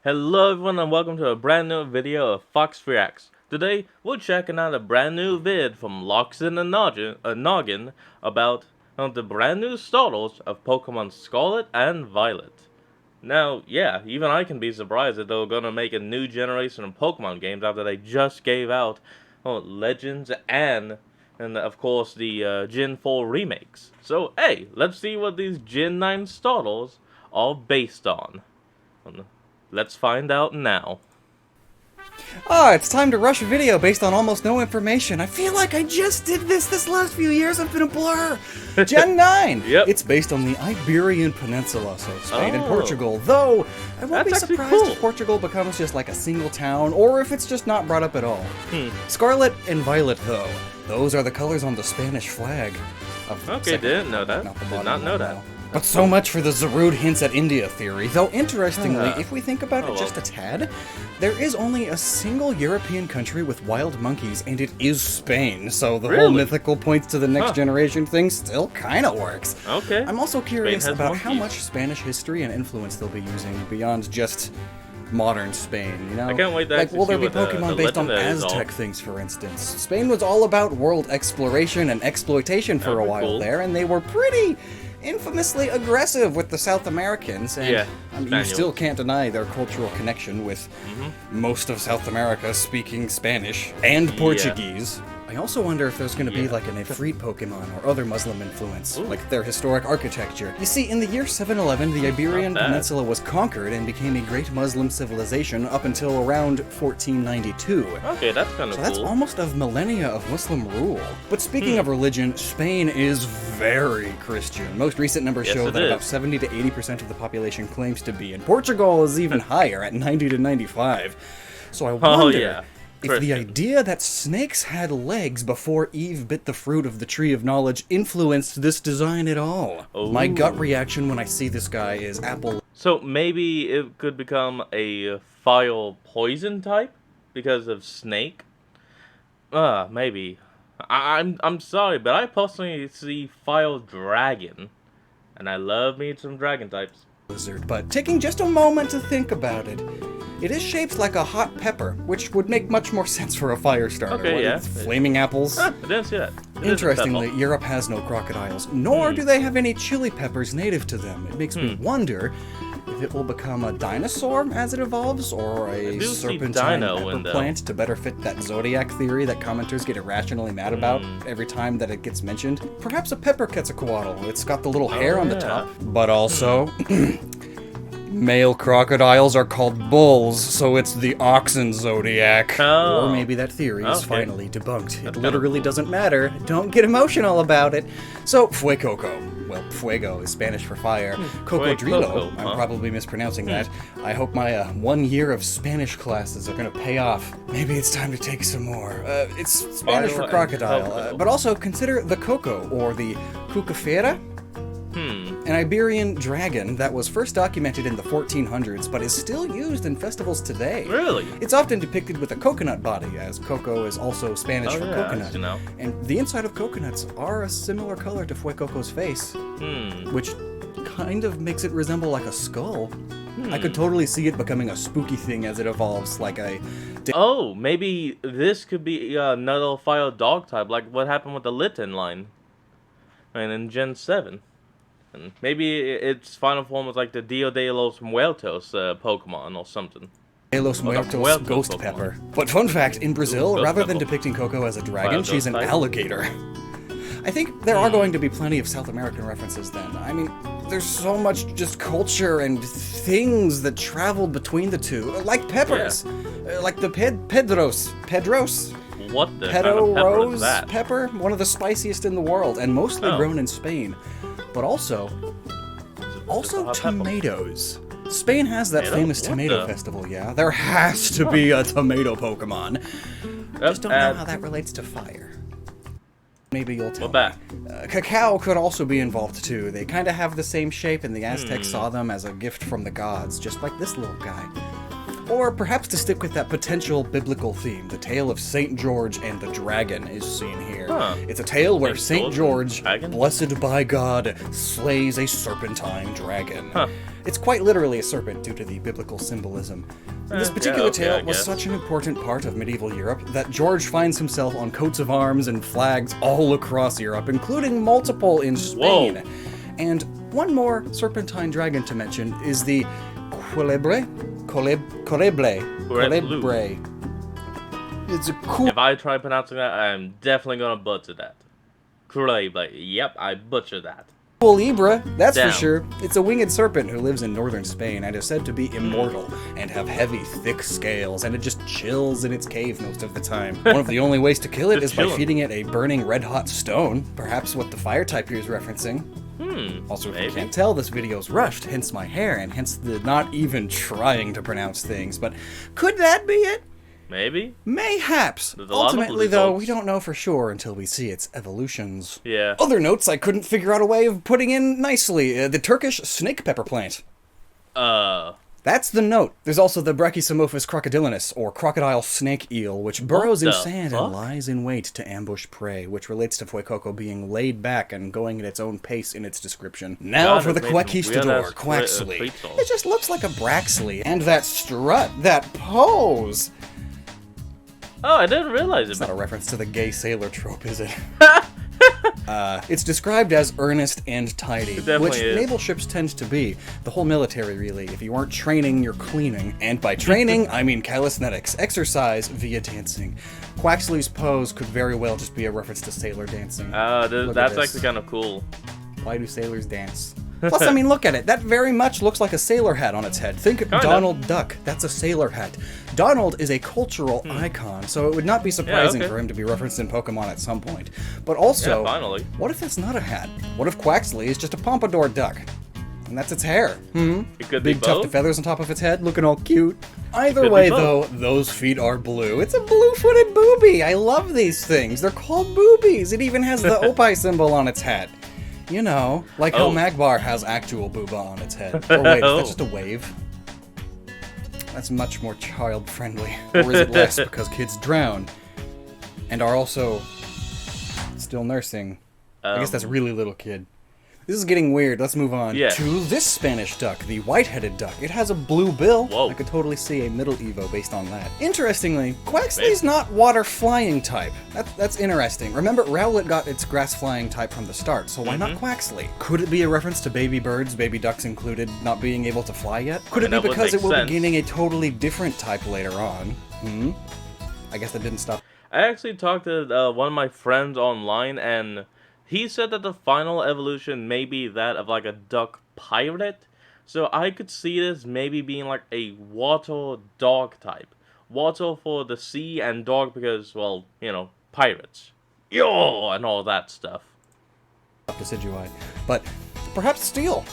Hello everyone and welcome to a brand new video of Fox Reacts. Today we're checking out a brand new vid from Loxin and Gnoggin about the brand new starters of Pokemon Scarlet and Violet. Now, yeah, even I can be surprised that they're gonna make a new generation of Pokemon games after they just gave out Legends and of course the Gen 4 remakes. So hey, let's see what these Gen 9 starters are based on. Let's find out now. It's time to rush a video based on almost no information. I feel like I just did this last few years have been a blur. Gen 9! Yep. It's based on the Iberian Peninsula, so Spain and Oh. Portugal. Though, I won't be That's actually surprised cool. if Portugal becomes just like a single town, or if it's just not brought up at all. Scarlet and Violet, though. Those are the colors on the Spanish flag. Okay, didn't know that. Did not know that. But so much for the Zarude hints at India theory, though interestingly, Ah. if we think about it just a tad, there is only a single European country with wild monkeys, and it is Spain, so the whole Really? mythical points to the next generation thing still kinda works. Okay. I'm also curious has about how monkeys. much Spanish history and influence they'll be using beyond just modern Spain, you know? I can't wait to like, actually will there see be what the Pokemon based on legend is all. Aztec things, for instance? Spain was all about world exploration and exploitation for a That'd be while cool. there, and they were pretty infamously aggressive with the South Americans, and Yeah, I mean, you Spaniards. still can't deny their cultural connection with most of South America speaking Spanish and Portuguese. I also wonder if there's going to be like an Ifrit Pokemon or other Muslim influence, like their historic architecture. You see, in the year 711, the Iberian Not bad. Peninsula was conquered and became a great Muslim civilization up until around 1492. Okay, that's kind of So that's cool. almost a millennia of Muslim rule. But speaking of religion, Spain is very Christian. Most recent numbers Yes, show it that about is. 70 to 80% of the population claims to be, and Portugal is even higher at 90 to 95. So I wonder yeah. if the Christian. idea that snakes had legs before Eve bit the fruit of the tree of knowledge influenced this design at all. My gut Ooh. reaction when I see this guy is apple. So maybe it could become a fire poison type because of snake. Maybe. I'm sorry, but I personally see fire dragon, and I love me some dragon types. Lizard, but taking just a moment to think about it, it is shaped like a hot pepper, which would make much more sense for a fire starter. Okay, What, yeah. with flaming apples. I didn't see that. It is a Interestingly, pepper. Europe has no crocodiles, nor do they have any chili peppers native to them. It makes me wonder if it will become a dinosaur as it evolves, or a do see serpentine dino pepper in them. plant to better fit that zodiac theory that commenters get irrationally mad about every time that it gets mentioned. Perhaps a pepper quetzalcoatl. It's got the little hair on the yeah. top, but also male crocodiles are called bulls, so it's the oxen zodiac. Oh. Or maybe that theory is Okay. finally debunked. That's It kinda literally cool. doesn't matter. Don't get emotional about it. So, Fuecoco. Well, fuego is Spanish for fire. Cocodrilo, Fuecoco, I'm huh? probably mispronouncing that. I hope my 1 year of Spanish classes are gonna pay off. Maybe it's time to take some more. It's Spanish for and crocodile, coco. but also consider the coco, or the cucafera, an Iberian dragon that was first documented in the 1400s, but is still used in festivals today. Really? It's often depicted with a coconut body, as coco is also Spanish for yeah, coconut. you know. And the inside of coconuts are a similar color to Fuecoco's face, which kind of makes it resemble like a skull. I could totally see it becoming a spooky thing as it evolves, like a... Oh, maybe this could be another fire dog type, like what happened with the Litten line, and in Gen 7. And maybe its final form was like the Dio de los Muertos Pokemon or something. De los Like a Muertos Muertos ghost Pokemon. pepper. But fun fact, in Brazil, Ghost rather than pepper. depicting Coco as a dragon, Wild she's an ghost type? alligator. I think there are going to be plenty of South American references then. I mean, there's so much just culture and things that traveled between the two, like peppers. Like the Pedros. What the kind of Pedo pepper rose is that? pepper, one of the spiciest in the world, and mostly Oh. grown in Spain. But also Just a hot pepper. tomatoes. Spain has that Tomato? famous What tomato the- festival, yeah. There has to be a tomato Pokemon. Just don't know add- how that relates to fire. Maybe you'll tell What back? me. Cacao could also be involved too. They kind of have the same shape, and the Aztecs saw them as a gift from the gods, just like this little guy. Or perhaps to stick with that potential biblical theme, the tale of St. George and the dragon is seen here. It's a tale where St. George, blessed by God, slays a serpentine dragon. It's quite literally a serpent due to the biblical symbolism. This particular tale was such an important part of medieval Europe that George finds himself on coats of arms and flags all across Europe, including multiple in Spain. Whoa. And one more serpentine dragon to mention is the Colebre. It's a cool... If I try pronouncing that, I'm definitely gonna butcher that. Colebre. Yep, I butchered that. Libra, that's for sure. It's a winged serpent who lives in northern Spain and is said to be immortal and have heavy, thick scales, and it just chills in its cave most of the time. One of the only ways to kill it is by feeding it a burning red-hot stone, perhaps what the fire type here is referencing. Also, if you can't tell, this video's rushed, hence my hair, and hence the not even trying to pronounce things, but could that be it? Maybe? Mayhaps. Ultimately, though, we don't know for sure until we see its evolutions. Yeah. Other notes I couldn't figure out a way of putting in nicely. The Turkish snake pepper plant. That's the note. There's also the Brachysomophus crocodilinus, or crocodile snake eel, which burrows in sand and lies in wait to ambush prey, which relates to Fuecoco being laid back and going at its own pace in its description. Now for the Quaquistador, Quaxly. It just looks like a Braxley. And that strut, that pose. Oh, I didn't realize it. It's not a reference to the gay sailor trope, is it? It's described as earnest and tidy, which naval ships tend to be. The whole military, really. If you aren't training, you're cleaning. And by training, I mean calisthenics, exercise via dancing. Quaxly's pose could very well just be a reference to sailor dancing. That's actually kind of cool. Why do sailors dance? Plus, I mean, look at it. That very much looks like a sailor hat on its head. Think Donald Duck. That's a sailor hat. Donald is a cultural icon, so it would not be surprising for him to be referenced in Pokemon at some point. But also, what if that's not a hat? What if Quaxly is just a pompadour duck? And that's its hair. It could be big tufted feathers on top of its head, looking all cute. Either way, though, those feet are blue. It's a blue-footed booby. I love these things. They're called boobies. It even has the Opie symbol on its hat. You know, like how Magbar has actual booba on its head. Or wait, is that just a wave? That's much more child-friendly. Or is it less because kids drown and are also still nursing? I guess that's really little kid. This is getting weird. Let's move on to this Spanish duck, the white-headed duck. It has a blue bill. I could totally see a middle Evo based on that. Interestingly, Quaxly's not water-flying type. That's interesting. Remember, Rowlet got its grass-flying type from the start, so why not Quaxly? Could it be a reference to baby birds, baby ducks included, not being able to fly yet? Could it be because it will be gaining a totally different type later on? I guess that didn't stop. I actually talked to one of my friends online, and he said that the final evolution may be that of like a duck pirate. So I could see this maybe being like a water dog type. Water for the sea and dog because, well, you know, pirates. Yo! And all that stuff. Decidui. But perhaps steel.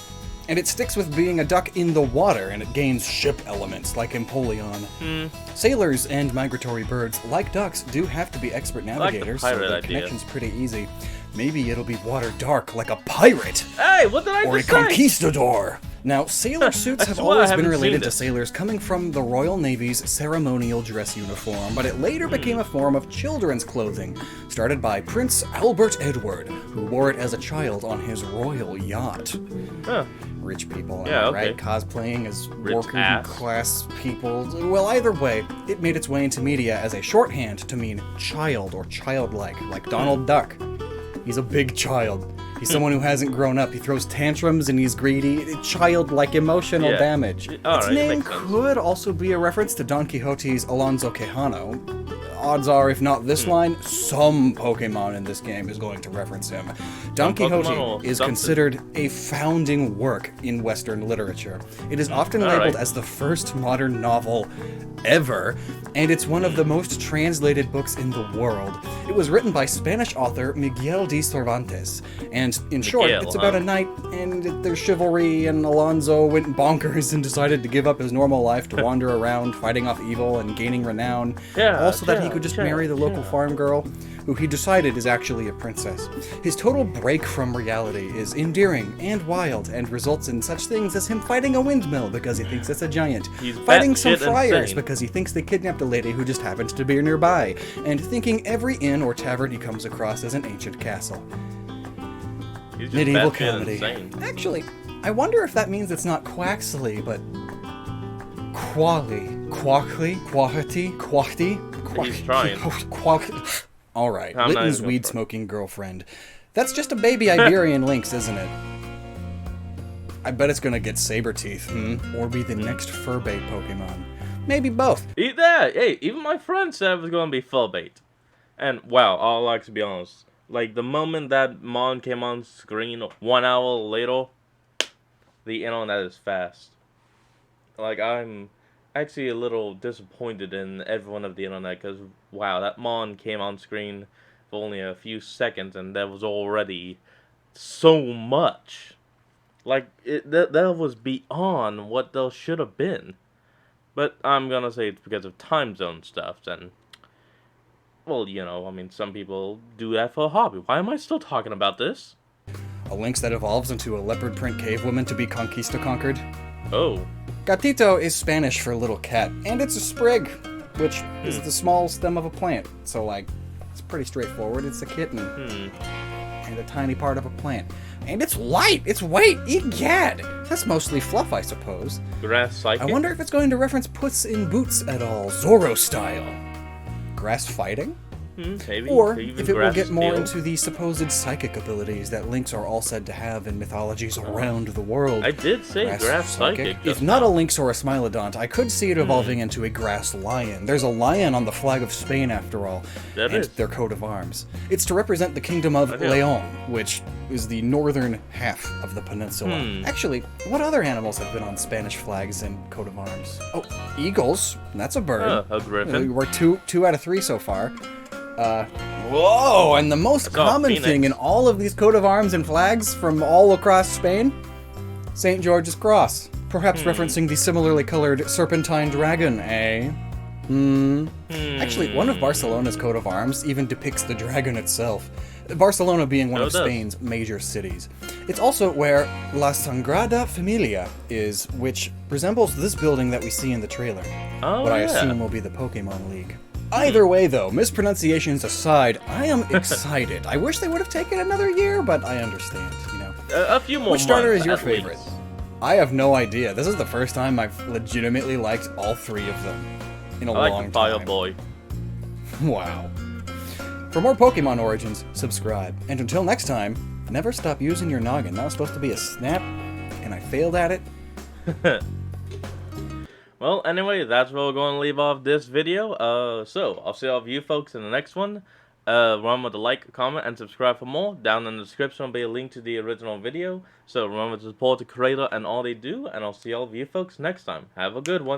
And it sticks with being a duck in the water, and it gains ship elements like Empoleon. Sailors and migratory birds, like ducks, do have to be expert navigators, so the connection's pretty easy. Maybe it'll be water dark like a pirate. Hey, what did I just say? Or a conquistador. Now, sailor suits have always been related to sailors coming from the Royal Navy's ceremonial dress uniform, but it later became a form of children's clothing, started by Prince Albert Edward, who wore it as a child on his royal yacht. Rich people, right? Cosplaying as working class people. Well, either way, it made its way into media as a shorthand to mean child or childlike, like Donald Duck. He's a big child. He's someone who hasn't grown up. He throws tantrums and he's greedy. Childlike emotional damage. Its name could also be a reference to Don Quixote's Alonso Quijano. Odds are, if not this line, some Pokemon in this game is going to reference him. Don Quixote is considered a founding work in Western literature. It is often labeled as the first modern novel ever, and it's one of the most translated books in the world. It was written by Spanish author Miguel de Cervantes, and in short, it's about a knight and their chivalry, and Alonso went bonkers and decided to give up his normal life to wander around, fighting off evil and gaining renown, also that he could just marry the local farm girl. who he decided is actually a princess. His total break from reality is endearing and wild, and results in such things as him fighting a windmill because he thinks it's a giant, fighting some friars because he thinks they kidnapped a lady who just happens to be nearby, and thinking every inn or tavern he comes across is an ancient castle. Medieval comedy. Actually, I wonder if that means it's not Quaxly, but Quaxly? He's trying. Alright, Litton's weed-smoking girlfriend. That's just a baby Iberian lynx, isn't it? I bet it's gonna get Saberteeth, or be the next fur-bait Pokemon. Maybe both. Eat that! Hey, even my friend said it was gonna be fur-bait. And, wow, I'll like to be honest. Like, the moment that Mon came on screen, 1 hour later, the internet is fast. Like, I'm actually a little disappointed in everyone of the internet, because, wow, that Mon came on screen for only a few seconds, and there was already so much. Like, that was beyond what there should have been. But I'm gonna say it's because of time zone stuff, and, well, you know, I mean, some people do that for a hobby. Why am I still talking about this? A lynx that evolves into a leopard print cave woman to be conquista-conquered. Oh. Gatito is Spanish for little cat, and it's a sprig, which is the small stem of a plant. So, like, it's pretty straightforward. It's a kitten. And a tiny part of a plant. And it's light! It's white! Egad! That's mostly fluff, I suppose. Grass psychic? I wonder if it's going to reference Puss in Boots at all. Zorro style. Grass fighting? Maybe. Or if it will get more into the supposed psychic abilities that lynx are all said to have in mythologies around the world. I did say grass psychic. If not a lynx or a smilodont, I could see it evolving into a grass lion. There's a lion on the flag of Spain, after all, and their coat of arms. It's to represent the kingdom of León, which is the northern half of the peninsula. Actually, what other animals have been on Spanish flags and coat of arms? Oh, eagles. That's a bird. A griffin. We're two out of three so far. Whoa! And the most common thing in all of these coat of arms and flags from all across Spain? St. George's Cross. Perhaps referencing the similarly colored serpentine dragon, eh? Actually, one of Barcelona's coat of arms even depicts the dragon itself. Barcelona being one of Spain's major cities. It's also where La Sagrada Familia is, which resembles this building that we see in the trailer. What I assume will be the Pokemon League. Either way, though, mispronunciations aside, I am excited. I wish they would have taken another year, but I understand, you know. A few more Which starter is your at favorite? least. I have no idea. This is the first time I've legitimately liked all three of them in a long time. I like the Fire Boy. Wow. For more Pokemon origins, subscribe. And until next time, never stop using your noggin. That was supposed to be a snap, and I failed at it. Well, anyway, that's where we're going to leave off this video. So, I'll see all of you folks in the next one. Remember to like, comment, and subscribe for more. Down in the description will be a link to the original video. So remember to support the creator and all they do. And I'll see all of you folks next time. Have a good one.